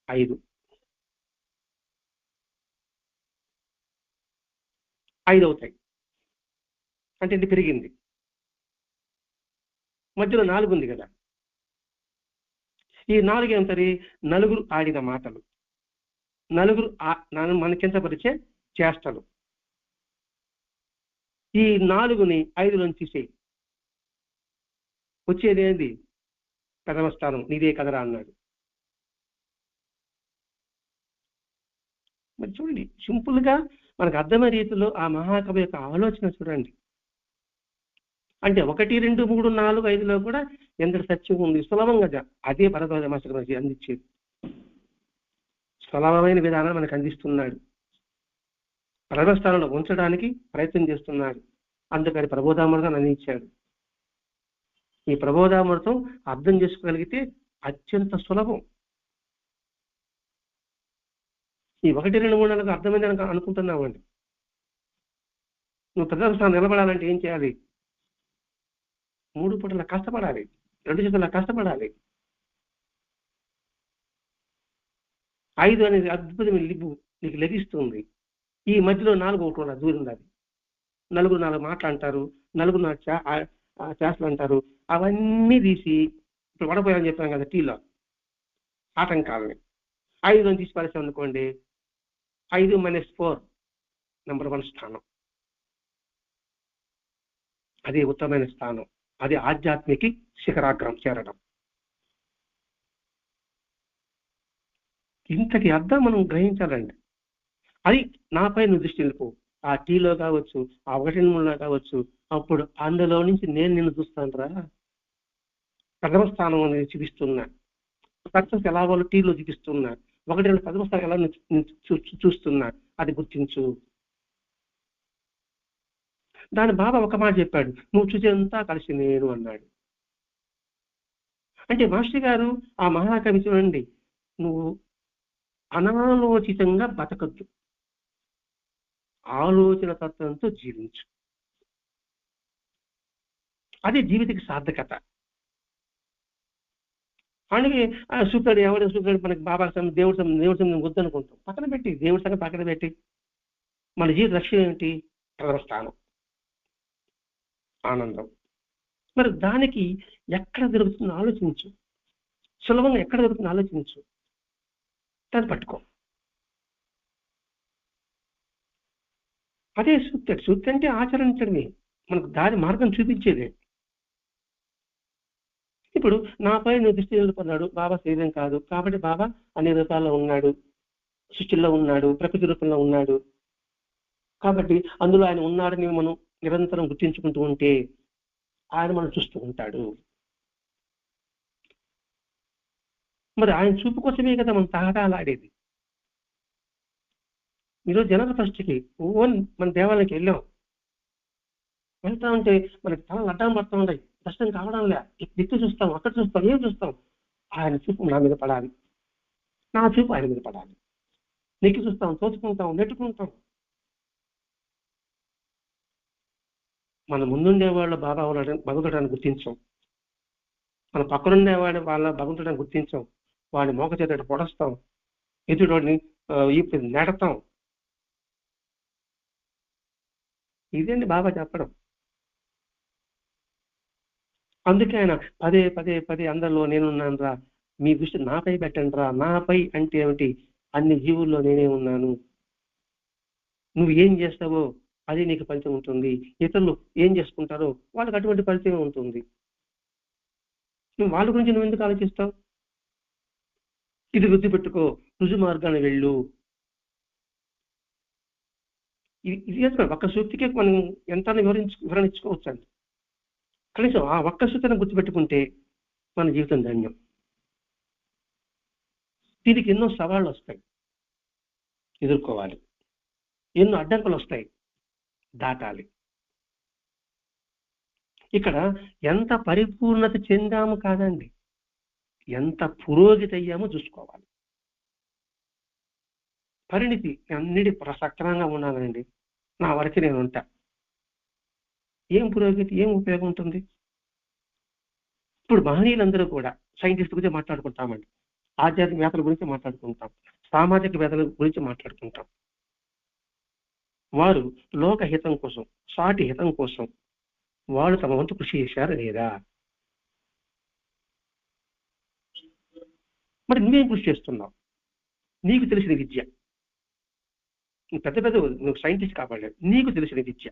5. 5 అవుతాయి. అంటే ఇది పెరిగింది. మధ్యలో 4 ఉంది కదా. ఈ 4 ఏమంటారు? నలుగురు ఆడిన మాటలు, నలుగురు మనకెంత పరిచే చేష్టలు. ఈ 4ని 5లోంచి తీసేయి. వచ్చేది ఏంది? ప్రథమ స్థానం. నీదే కదరా అన్నాడు. మరి చూడండి, సింపుల్ గా మనకు అర్థమయ్యే రీతిలో ఆ మహాకవి యొక్క ఆలోచన చూడండి. అంటే 1, 2, 3, 4, 5లో కూడా ఎంత సత్యం ఉంది. సులభంగా అదే భరద్వాజ మాస్టర్ మనకి అందించేది. సులభమైన విధానం మనకు అందిస్తున్నాడు. ప్రథమ స్థానంలో ఉంచడానికి ప్రయత్నం చేస్తున్నాడు. అందుకని ప్రబోధామృతం అందించాడు. ఈ ప్రబోధామృతం అర్థం చేసుకోగలిగితే అత్యంత సులభం. ఈ 1, 2, 3, 4 అర్థమైందని అనుకుంటున్నామండి. నువ్వు ప్రథమ స్థానం నిలబడాలంటే ఏం చేయాలి? 3 పూటల కష్టపడాలి, 2 చేతుల కష్టపడాలి. 5 అనేది అద్భుతమైన లిబు నీకు లభిస్తుంది. ఈ మధ్యలో 4 ఒకటి ఉండాలి, దూరం ఉండాలి. నలుగురు 4 మాటలు అంటారు, నలుగురు 4 చేష్టలు అంటారు. అవన్నీ తీసి ఇప్పుడు వడపోయాలని చెప్పాను కదా, టీలో ఆటంకాలని 5 తీసి పరిస్థితి అనుకోండి. 5 - 4 నెంబర్ 1 స్థానం. అదే ఉత్తమమైన స్థానం. అది ఆధ్యాత్మిక శిఖరాగ్రం చేరడం. ఇంతటి అర్థం మనం గ్రహించాలండి. అది నాపై నువ్వు దృష్టి వెళ్ళిపో. ఆ టీలో కావచ్చు, ఆ 1, 2 కావచ్చు. అప్పుడు అందులో నుంచి నేను నిన్ను చూస్తాను రా. ప్రథమ స్థానం అనేది చూపిస్తున్నా. సక్సెస్ ఎలా వాళ్ళు టీలో చూపిస్తున్నా. 1, 2 ప్రథమ స్థానం ఎలా చూస్తున్నా. అది గుర్తించు. దాని బాబా ఒక మాట చెప్పాడు, నువ్వు చూసేంతా కలిసి నేను అన్నాడు. అంటే మాస్టర్ గారు ఆ మహాకవి చూడండి, నువ్వు అనాలోచితంగా బతకద్దు, ఆలోచన తత్వంతో జీవించు. అది జీవితకి సార్థకత. అందుకే సూత్రుడు ఎవరు సూత్రుడు మనకి బాబా దేవుడి సంబంధం వద్దనుకుంటాం. పక్కన పెట్టి దేవుడి సంగతి పక్కన పెట్టి మన జీవిత లక్ష్యం ఏమిటి? ప్రథమ స్థానం, ఆనందం. మరి దానికి ఎక్కడ దొరుకుతుందో ఆలోచించు. సులభంగా ఎక్కడ దొరుకుతుందో ఆలోచించు, దాన్ని పట్టుకో. అదే సూక్తి. సూక్తి అంటే ఆచరించడమే, మనకు దారి మార్గం చూపించేదే. ఇప్పుడు నాపై నువ్వు దృష్టి నిలుపుకున్నాడు. బాబా శరీరం కాదు కాబట్టి బాబా అన్ని రూపాల్లో ఉన్నాడు, సృష్టిలో ఉన్నాడు, ప్రకృతి రూపంలో ఉన్నాడు. కాబట్టి అందులో ఆయన ఉన్నాడని మనం నిరంతరం గుర్తించుకుంటూ ఉంటే ఆయన మనం చూస్తూ ఉంటాడు. మరి ఆయన చూపు కోసమే కదా మనం తహతాలాడేది. ఈరోజు జనవరి 1కి మన దేవాలయానికి వెళ్తా ఉంటే మనకి తల అడ్డం పడుతూ ఉంటాయి, దర్శనం కావడంలే. దిక్కు చూస్తాం, అక్కడ చూస్తాం, ఏం చూస్తాం? ఆయన చూపు నా మీద పడాలి, నా చూపు ఆయన మీద పడాలి. నెక్కి చూస్తాం, తోచుకుంటాం, నెట్టుకుంటాం. మన ముందుండేవాళ్ళు బాబా భగవంతుడాన్ని గుర్తించాం, మన పక్కనుండేవాడు వాళ్ళ భగవంతుడాన్ని గుర్తించాం. వాడిని మోక చేత పొడస్తాం, ఎదుటివాడిని ఇప్పుడు నెడతాం. ఇదేంటి బాబా చెప్పడం. అందుకే ఆయన పదే పదే పదే అందరిలో నేనున్నాను రా, మీ దృష్టి నాపై పెట్టండి రా. నాపై అంటే ఏమిటి? అన్ని జీవుల్లో నేనే ఉన్నాను. నువ్వు ఏం చేస్తావో అది నీకు ఫలితం ఉంటుంది. ఇతరులు ఏం చేసుకుంటారో వాళ్ళకి అటువంటి ఫలితం ఉంటుంది. నువ్వు వాళ్ళ గురించి నువ్వు ఎందుకు ఆలోచిస్తావు? ఇది గుర్తుపెట్టుకో, రుజు మార్గాన్ని వెళ్ళు. ఇది ఒక్క సూక్తికే మనం ఎంత వివరించుకోవచ్చు అండి. కనీసం ఆ ఒక్క సూత్రాన్ని గుర్తుపెట్టుకుంటే మన జీవితం ధన్యం. దీనికి ఎన్నో సవాళ్ళు వస్తాయి, ఎదుర్కోవాలి. ఎన్నో అడ్డంకులు వస్తాయి, దాటాలి. ఇక్కడ ఎంత పరిపూర్ణత చెందాము కాదండి, ఎంత పురోగతి అయ్యామో చూసుకోవాలి. పరిణితి అన్నిటి సక్రమంగా ఉన్నానండి, నా వరకు నేను ఉంటా. ఏం పురోగతి, ఏం ఉపయోగం ఉంటుంది? ఇప్పుడు మహనీయులందరూ కూడా సైంటిస్ట్ గురించి మాట్లాడుకుంటామండి, ఆధ్యాత్మికవేత్తల గురించి మాట్లాడుకుంటాం, సామాజిక వేత్తల గురించి మాట్లాడుకుంటాం. వారు లోక హితం కోసం, సాటి హితం కోసం వాళ్ళు తమ వంతు కృషి చేశారా లేదా? మరి నువ్వేం కృషి చేస్తున్నావు? నీకు తెలిసిన విద్య, పెద్ద పెద్ద నువ్వు సైంటిస్ట్ కాబట్టి నీకు తెలిసిన విద్య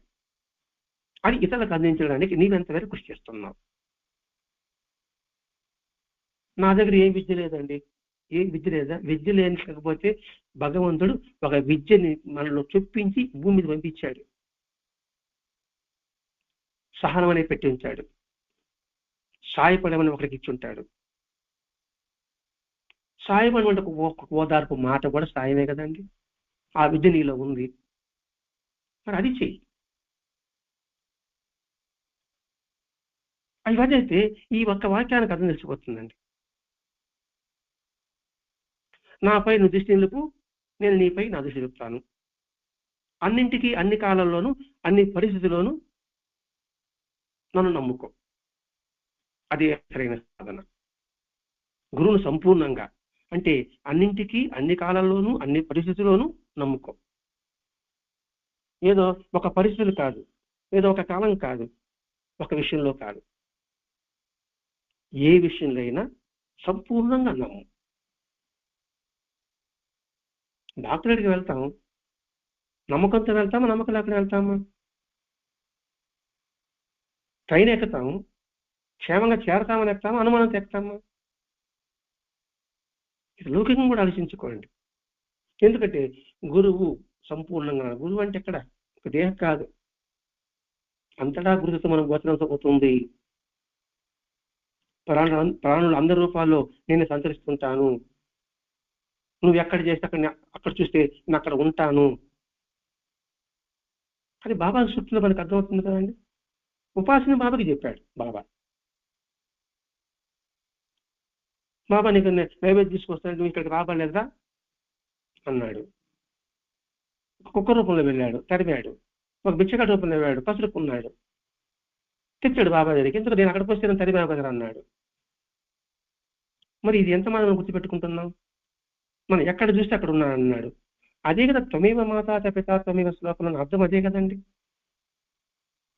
అది ఇతరులకు అందించడానికి నీవెంతవరకు కృషి చేస్తున్నావు? నా దగ్గర ఏ విద్య లేదండి. ఏ విద్య లేదా? విద్య లేకపోతే భగవంతుడు ఒక విద్యని మనలో చొప్పించి భూమి మీద పంపించాడు, సహనం అనే పెట్టి ఉంచాడు, సాయపడమని ఒకరికి ఇచ్చి ఉంటాడు. సాయం అంటే ఒక ఓదార్పు మాట కూడా సాయమే కదండి. ఆ విద్య నీలో ఉంది, మరి అది చెయ్యి. ఇవన్నీ అయితే ఈ ఒక్క వాక్యానికి అర్థం తెలిసిపోతుందండి. నాపై నువ్వు దృష్టి నిలుపు, నేను నీపై నా దృష్టి నిలుపుతాను. అన్నింటికీ, అన్ని కాలంలోనూ, అన్ని పరిస్థితుల్లోనూ నన్ను నమ్ముకో. అది సరైన సాధన. గురువును సంపూర్ణంగా అంటే అన్నింటికీ, అన్ని కాలంలోనూ, అన్ని పరిస్థితుల్లోనూ నమ్ముకో. ఏదో ఒక పరిస్థితులు కాదు, ఏదో ఒక కాలం కాదు, ఒక విషయంలో కాదు, ఏ విషయంలో అయినా సంపూర్ణంగా నమ్ము. డాక్టర్ దగ్గరికి వెళ్తాము, నమ్మకంతో వెళ్తామా, నమ్మకం లేకుండా వెళ్తామా? ట్రైన్ ఎక్కుతాము, క్షేమంగా చేరతామని ఎక్కుతామా, అనుమానంతో ఎక్కుతామా? లౌకికంగా కూడా ఆలోచించుకోండి. ఎందుకంటే గురువు సంపూర్ణంగా, గురువు అంటే ఎక్కడ ఒక దేహం కాదు, అంతటా గురువుతో మనం గోచరం అవుతుంది. ప్రాణులు అందరి రూపాల్లో నేను సంచరిస్తుంటాను, నువ్వు ఎక్కడ చేస్తే అక్కడ చూస్తే నేను అక్కడ ఉంటాను అది బాబా సూక్తిలో మనకు అర్థమవుతుంది కదండి. ఉపాసన బాబాకి చెప్పాడు. బాబా నీకు నైవేద్యం తీసుకొస్తాను, నువ్వు ఇక్కడికి రాబడలేదా అన్నాడు. కుక్క రూపంలో వెళ్ళాడు, తరిమాడు. ఒక బిచ్చగడ్డ రూపంలో వెళ్ళాడు, కసురుకున్నాడు, తెచ్చాడు బాబా దగ్గరికి. ఎందుకు నేను అక్కడికి వస్తే నేను తరిమావు కదా అన్నాడు. మరి ఇది ఎంత మనం గుర్తుపెట్టుకుంటున్నాం? మనం ఎక్కడ చూస్తే అక్కడ ఉన్నాను అన్నాడు. అదే కదా త్వమేవ మాతా పితా త్వమేవ శ్లోకంలో అర్థం అదే కదండి.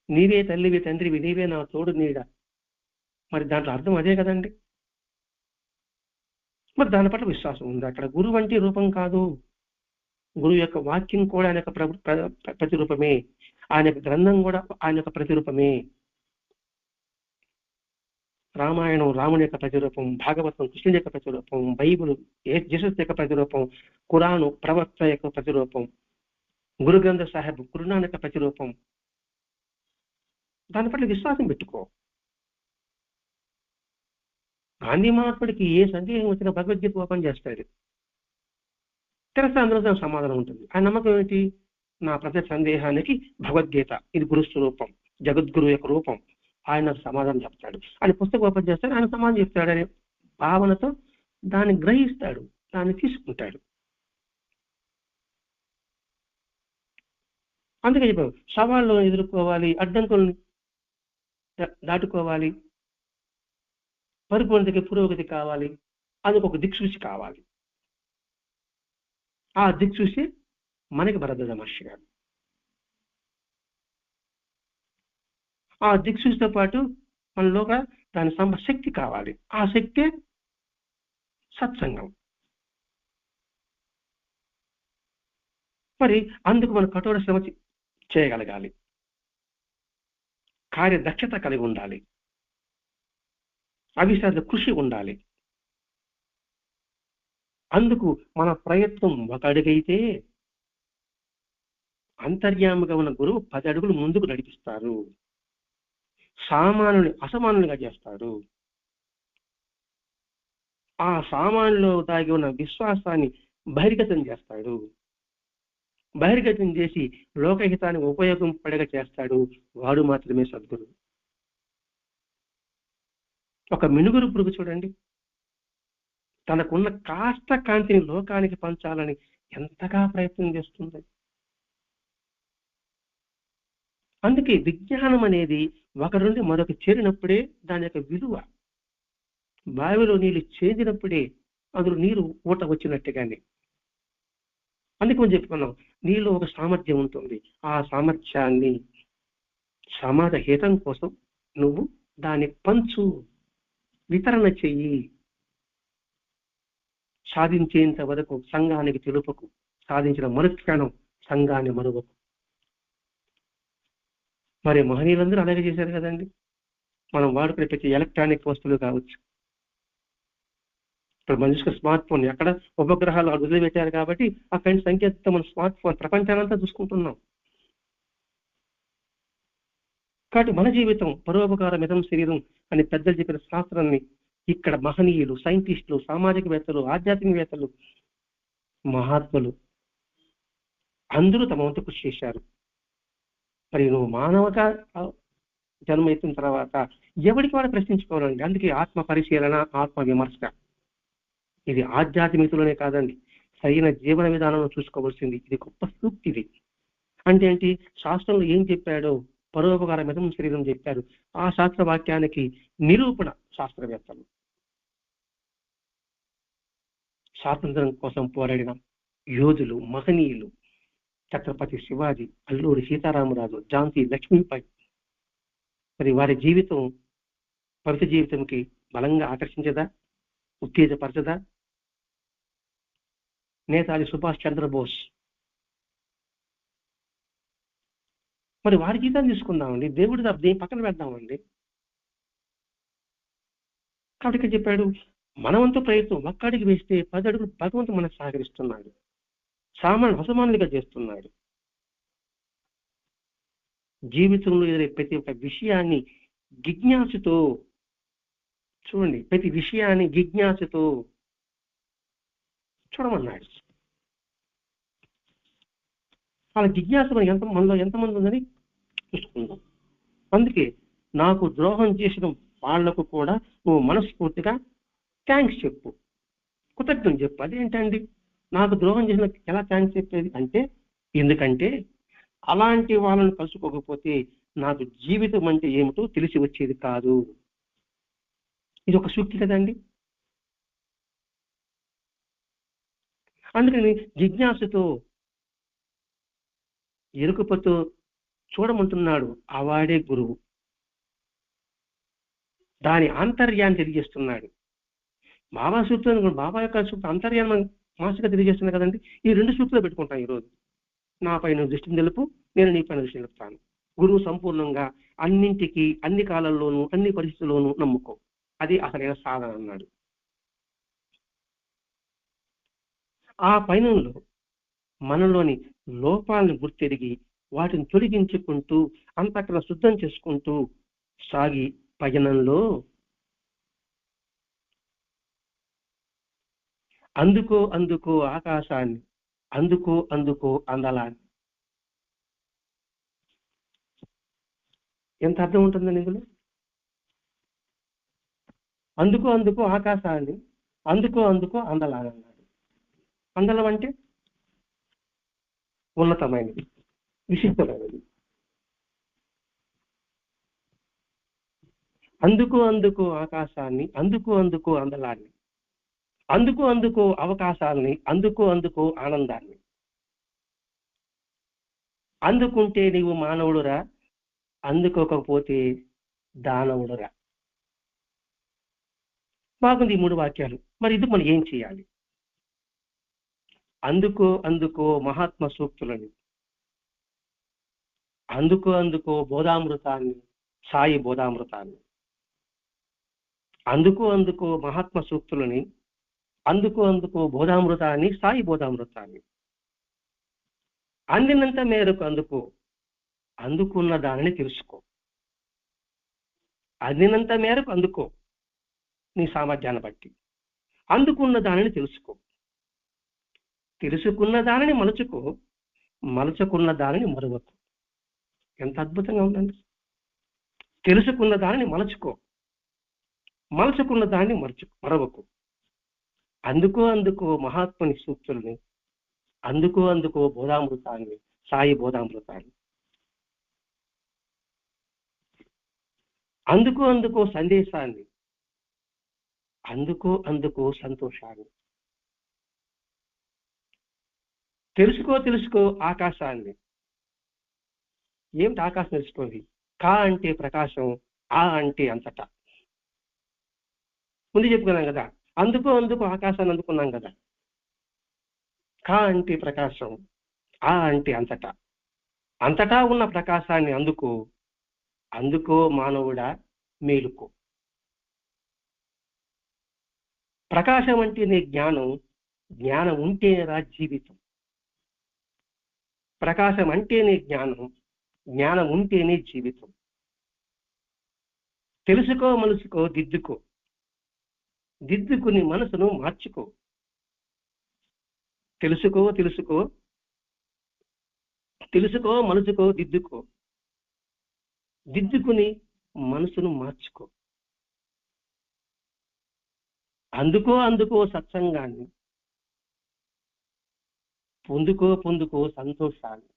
నీవే తల్లివి తండ్రివి, నీవే నా తోడు నీడ. మరి దాంట్లో అర్థం అదే కదండి. మరి దాని పట్ల విశ్వాసం ఉంది. అక్కడ గురువు అంటే రూపం కాదు, గురువు యొక్క వాక్యం కూడా ఆయన యొక్క ప్రతిరూపమే, ఆయన యొక్క గ్రంథం కూడా ఆయన యొక్క ప్రతిరూపమే. రామాయణం రాముని యొక్క ప్రతిరూపం, భాగవతం కృష్ణుడి యొక్క ప్రతిరూపం, బైబుల్ జీసస్ యొక్క ప్రతిరూపం, ఖురాను ప్రవక్త యొక్క ప్రతిరూపం, గురు గ్రంథ సాహెబ్ గురునానక్ యొక్క ప్రతిరూపం. దాని పట్ల విశ్వాసం పెట్టుకో. గాంధీ మహాత్ముడికి ఏ సందేహం వచ్చినా భగవద్గీత ఓపెన్ చేస్తాడు, తెరస్తే అందులో దానికి సమాధానం ఉంటుంది. ఆ నమ్మకం ఏంటి? నా ప్రతి సందేహానికి భగవద్గీత ఇది గురు స్వరూపం, జగద్గురు యొక్క రూపం, ఆయన సమాధానం చెప్తాడు. ఆయన పుస్తకం ఓపెన్ చేస్తాడు, ఆయన సమాధానం చెప్తాడు అనే భావనతో దాన్ని గ్రహిస్తాడు, దాన్ని తీసుకుంటాడు. అందుకే చెప్పారు, సవాళ్ళు ఎదుర్కోవాలి, అడ్డంకులను దాటుకోవాలి, పరిపూర్ణతకి పురోగతి కావాలి, అందుకు ఒక దిక్సూచి కావాలి. ఆ దిక్సూచి మనకి భరద్వాజ మహర్షి గారు. ఆ దిక్సూచితో పాటు మనలోగా దాని శక్తి కావాలి. ఆ శక్తే సత్సంగం. మరి అందుకు మనం కఠోర శ్రమ చేయగలగాలి, కార్యదక్షత కలిగి ఉండాలి, అవిశ్రాంత కృషి ఉండాలి. అందుకు మన ప్రయత్నం ఒక అడుగైతే అంతర్యామిగా ఉన్న గురువు 10 అడుగులు ముందుకు నడిపిస్తారు, సామానుని అసమానులుగా చేస్తారు. ఆ సామాన్యులో దాగి ఉన్న విశ్వాసాన్ని బహిర్గతం చేస్తాడు, బహిర్గతం చేసి లోకహితాన్ని ఉపయోగం పడగా చేస్తాడు. వాడు మాత్రమే సద్గురు. ఒక మినుగురు పురుగు చూడండి, తనకున్న కాస్త కాంతిని లోకానికి పంచాలని ఎంతగా ప్రయత్నం చేస్తుంది. అందుకే విజ్ఞానం అనేది ఒకరి నుండి మరొక చేరినప్పుడే దాని యొక్క విలువ. బావిలో నీళ్లు చేరినప్పుడే అందులో నీరు ఊట వచ్చినట్టుగానే. అందుకే మనం చెప్పుకున్నాం, నీలో ఒక సామర్థ్యం ఉంటుంది. ఆ సామర్థ్యాన్ని సమాజ హితం కోసం నువ్వు దాన్ని పంచు, వితరణ చెయ్యి. సాధించేంత వరకు సంఘానికి తెలుపకు, సాధించిన మరుక్షణం సంఘాన్ని మరువకు. మరి మహనీయులందరూ అలాగే చేశారు కదండి. మనం వాడుకునే ప్రతి ఎలక్ట్రానిక్ వస్తువులు కావచ్చు, ఇప్పుడు మనిషికి స్మార్ట్ ఫోన్, ఎక్కడ ఉపగ్రహాలు వదిలిపెట్టారు కాబట్టి అక్కడి సంఖ్యతో మన స్మార్ట్ ఫోన్ ప్రపంచానంతా చూసుకుంటున్నాం. కాబట్టి మన జీవితం పరోపకారం మితం శరీరం అని పెద్దలు చెప్పిన శాస్త్రాన్ని ఇక్కడ మహనీయులు, సైంటిస్టులు, సామాజికవేత్తలు, ఆధ్యాత్మికవేత్తలు, మహాత్ములు అందరూ తమ వంతు కృషి చేశారు. మరి నువ్వు మానవగా జన్మ ఎత్తిన తర్వాత ఎవరికి వాడు ప్రశ్నించుకోవాలండి. అందుకే ఆత్మ పరిశీలన, ఆత్మ విమర్శ ఇది ఆధ్యాత్మికతలోనే కాదండి, సరైన జీవన విధానంలో చూసుకోవాల్సింది. ఇది గొప్ప సూక్తి. ఇది అంటే ఏంటి? శాస్త్రంలో ఏం చెప్పాడో పరోపకార మితం శరీరం చెప్పారు. ఆ శాస్త్ర వాక్యానికి నిరూపణ శాస్త్రవేత్తలు. స్వాతంత్రం కోసం పోరాడిన యోధులు, మహనీయులు, ఛత్రపతి శివాజీ, అల్లూరి సీతారామరాజు, ఝాన్సీ లక్ష్మీబాయి, మరి వారి జీవితం భవిష్య జీవితంకి బలంగా ఆకర్షించదా, ఉత్తేజపరచదా? నేతాజీ సుభాష్ చంద్రబోస్, మరి వారి జీవితాన్ని తీసుకుందామండి, దేవుడి దేని పక్కన పెడదామండి. కాబట్టి ఇక్కడ చెప్పాడు, మనవంతు ప్రయత్నం ఒక్కడికి వేస్తే 10 అడుగులు భగవంతుడు మనకు సహకరిస్తున్నాడు, అసమానులుగా చేస్తున్నాడు. జీవితంలో ఎదురే ప్రతి ఒక్క విషయాన్ని జిజ్ఞాసతో చూడండి, ప్రతి విషయాన్ని జిజ్ఞాసతో చూడమన్నాడు. అలా జిజ్ఞాస మనలో ఎంతమంది ఉందని చూసుకుందాం. అందుకే నాకు ద్రోహం చేసిన వాళ్లకు కూడా నువ్వు మనస్ఫూర్తిగా థ్యాంక్స్ చెప్పు, కృతజ్ఞతలు చెప్పు. అదేంటండి నాకు ద్రోహం చేసిన ఎలా థ్యాంక్స్ చెప్పేది అంటే, ఎందుకంటే అలాంటి వాళ్ళని కలుసుకోకపోతే నాకు జీవితం అంటే ఏమిటో తెలిసి వచ్చేది కాదు. ఇది ఒక సూక్తి కదండి. అందుకని జిజ్ఞాసతో, ఎరుకపతో చూడమంటున్నాడు. ఆవాడే గురువు. దాని ఆంతర్యాన్ని తెలియజేస్తున్నాడు. బాబా సూక్తులు, బాబా యొక్క సూక్తి అంతర్యాన్ని మాసిగా తెలియజేస్తున్నాడు కదండి. ఈ 2 సూక్తులు పెట్టుకుంటాం ఈరోజు. నా పైన దృష్టిని తెలుపు, నేను నీ పైన దృష్టిని తెలుపుతాను. గురువు సంపూర్ణంగా అన్నింటికి, అన్ని కాలాల్లోనూ, అన్ని పరిస్థితుల్లోనూ నమ్ముకో. అది అసలైన సాధన అన్నాడు. ఆ పయనంలో మనలోని లోపాలను గుర్తెరిగి వాటిని తొలగించుకుంటూ అంతక్కడ శుద్ధం చేసుకుంటూ సాగి పయనంలో అందుకో ఆకాశాన్ని, అందుకో అందలాన్ని. ఎంత అర్థం ఉంటుందండి ఇందులో? అందుకో ఆకాశాన్ని, అందుకో అందలాన్ని అన్నాడు. అందలం అంటే ఉన్నతమైనది, విశిష్టమైనది. అందుకో ఆకాశాన్ని, అందుకో అందలాన్ని, అందుకో అవకాశాలని, అందుకో ఆనందాన్ని. అందుకుంటే నీవు మానవుడురా, అందుకోకపోతే దానవుడురా. బాగుంది 3 వాక్యాలు. మరి ఇది మనం ఏం చేయాలి? అందుకో మహాత్మ సూక్తులని, అందుకో బోధామృతాన్ని, సాయి బోధామృతాన్ని, అందుకో మహాత్మ సూక్తులని, అందుకో బోధామృతాన్ని, సాయి బోధామృతాన్ని. అందినంత మేరకు అందుకున్న దానిని తెలుసుకో. అందినంత మేరకు అందుకో, నీ సామర్థ్యాన్ని బట్టి. అందుకున్న దానిని తెలుసుకో, తెలుసుకున్న దానిని మలుచుకో, మలుచుకున్న దానిని మరువకు. ఎంత అద్భుతంగా ఉందండి. తెలుసుకున్న దానిని మలుచుకో, మలుచుకున్న దానిని మరవకు. అందుకో మహాత్ముని సూక్తుల్ని, అందుకో బోధామృతాన్ని, సాయి బోధామృతాన్ని. అందుకో సందేశాన్ని, అందుకో సంతోషాన్ని, తెలుసుకో ఆకాశాన్ని. ఏమిటి ఆకాశం తెలుసుకోండి? కా అంటే ప్రకాశం, ఆ అంటే అంతటా. ముందు చెప్పుకున్నాం కదా, అందుకో ఆకాశాన్ని అందుకున్నాం కదా. కా అంటే ప్రకాశం, ఆ అంటే అంతటా. అంతటా ఉన్న ప్రకాశాన్ని అందుకో మానవుడా మేలుకో. ప్రకాశం అంటేనే జ్ఞానం, జ్ఞానం ఉంటేనే రా జీవితం. ప్రకాశం అంటేనే జ్ఞానం, జ్ఞానం ఉంటేనే జీవితం. తెలుసుకో మలుసుకో దిద్దుకో, దిద్దుకుని మనసును మార్చుకో. తెలుసుకో మలుసుకో దిద్దుకో, దిద్దుకుని మనసును మార్చుకో. అందుకో సత్సంగాన్ని, పొందుకో సంతోషాన్ని.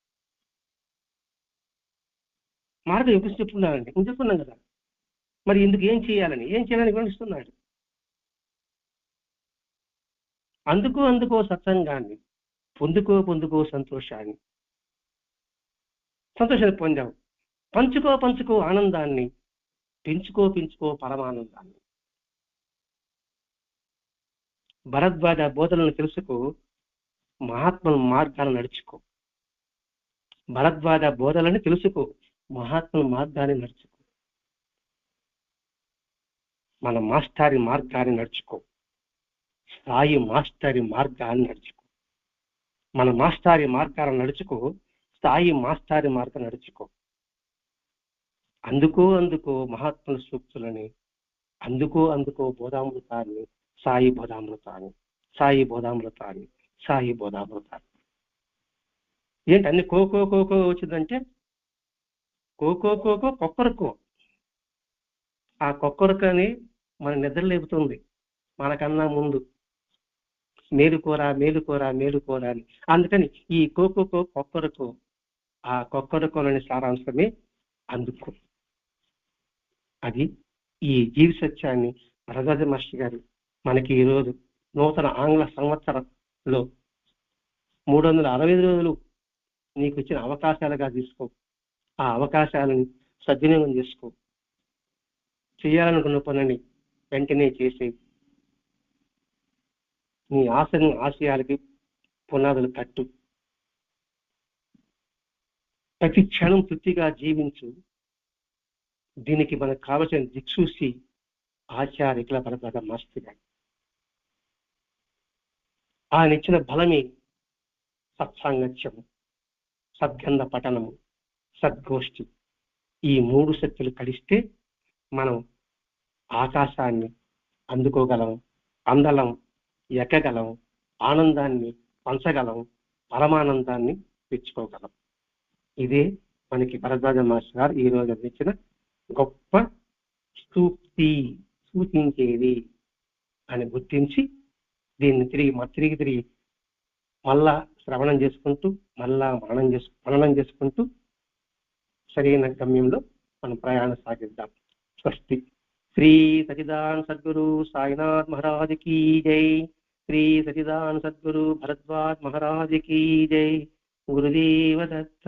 మార్గం ఎప్పుడు చెప్పుకున్నానండి, నేను చెప్పుకున్నాం కదా. మరి ఎందుకు ఏం చేయాలని వివరిస్తున్నాడు. అందుకో సత్సంగాన్ని, పొందుకో సంతోషాన్ని. సంతోషాన్ని పొందావు, పంచుకో ఆనందాన్ని, పెంచుకో పరమానందాన్ని. భరద్వాజ బోధనలను తెలుసుకో, మహాత్ముల మార్గాన్ని నడుచుకో. భరద్వాజ బోధనని తెలుసుకో, మహాత్ముల మార్గాన్ని నడుచుకో. మన మాస్టారి మార్గాన్ని నడుచుకో, సాయి మాస్టారి మార్గాన్ని నడుచుకో. మన మాస్టారి మార్గాన్ని నడుచుకో, సాయి మాస్టారి మార్గం నడుచుకో. అందుకో మహాత్ముల సూక్తులని, అందుకో బోధామృతాన్ని, సాయి బోధామృతాన్ని. ఏంటి అన్ని కోకో వచ్చిందంటే, కోకో కొక్కరకో. ఆ కొక్కరకని మన నిద్ర లేపుతుంది మనకన్నా ముందు. మేలుకోరా అని. అందుకని ఈ కోకో కొక్కరకో, ఆ కొక్కరకోలని సారాంశమే అందుకో. అది ఈ జీవి సత్యాన్ని భరద్వాజ మాస్టర్ గారు మనకి ఈరోజు నూతన ఆంగ్ల సంవత్సరంలో 365 రోజులు నీకు ఇచ్చిన అవకాశాలుగా తీసుకో. ఆ అవకాశాలను సద్వినియోగం చేసుకో. చేయాలనుకున్న పనిని వెంటనే చేసే, నీ ఆశయాలకి పునాదులు కట్టు. ప్రతి క్షణం తృప్తిగా జీవించు. దీనికి మనకు కావలసిన దిక్సూసి ఆచార్యుల భరద్వాజ మాస్టర్ గారు. ఆయన ఇచ్చిన బలమే సత్సాంగత్యము, సద్గంధ పఠనము, సద్గోష్ఠి. ఈ 3 శక్తులు కలిస్తే మనం ఆకాశాన్ని అందుకోగలం, అందలం, ఎక్కగలం, ఆనందాన్ని పంచగలం, పరమానందాన్ని తెచ్చుకోగలం. ఇదే మనకి భరద్వాజ మాస్టర్ గారు ఈ రోజు అందించిన గొప్ప సూచించేది అని గుర్తించి, దీన్ని తిరిగి మళ్ళా శ్రవణం చేసుకుంటూ, మళ్ళా మననం చేసుకుంటూ సరైన గమ్యంలో మనం ప్రయాణం సాగిద్దాం. స్వస్తి. శ్రీ సచిదానంద సద్గురు సాయినాథ్ మహారాజ్ కీ జై. శ్రీ సచిదానంద సద్గురు భరద్వాజ్ మహారాజ్ కీ జై. గురుదేవ దత్త.